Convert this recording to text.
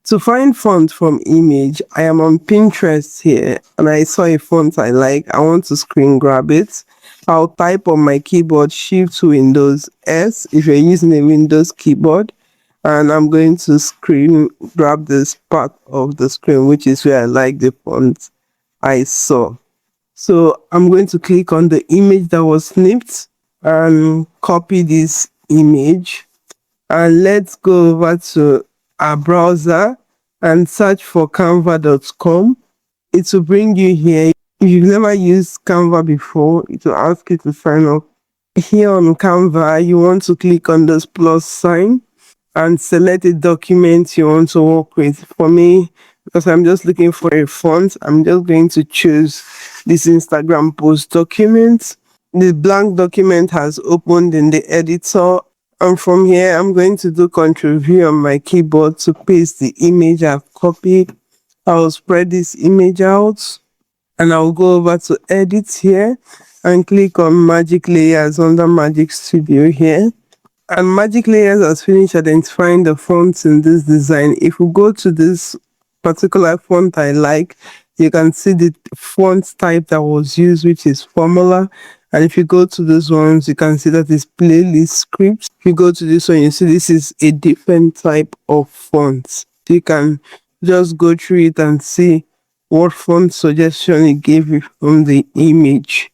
To find font from image, I am on Pinterest here and I saw a font I like. I want to screen grab it. I'll type on my keyboard Shift Windows S if you're using a Windows keyboard, and I'm going to screen grab this part of the screen, which is where I like the font I saw. So I'm going to click on the image that was snipped and copy this image, and let's go over to our browser and search for canva.com. It will bring you here. If you've never used Canva before, it will ask you to sign up. Here on Canva, you want to click on this plus sign and select a document you want to work with. For me, because I'm just looking for a font, I'm just going to choose this Instagram post document. The blank document has opened in the editor, and from here I'm going to do Ctrl V on my keyboard to paste the image I've copied. I'll spread this image out and I'll go over to edit here and click on Magic Layers under Magic Studio here. And Magic Layers has finished identifying the fonts in this design. If we go to this particular font I like, you can see the font type that was used, which is Formula. And if you go to these ones, you can see that it's playlist scripts. If you go to this one, you see this is a different type of font. You can just go through it and see what font suggestion it gave you from the image.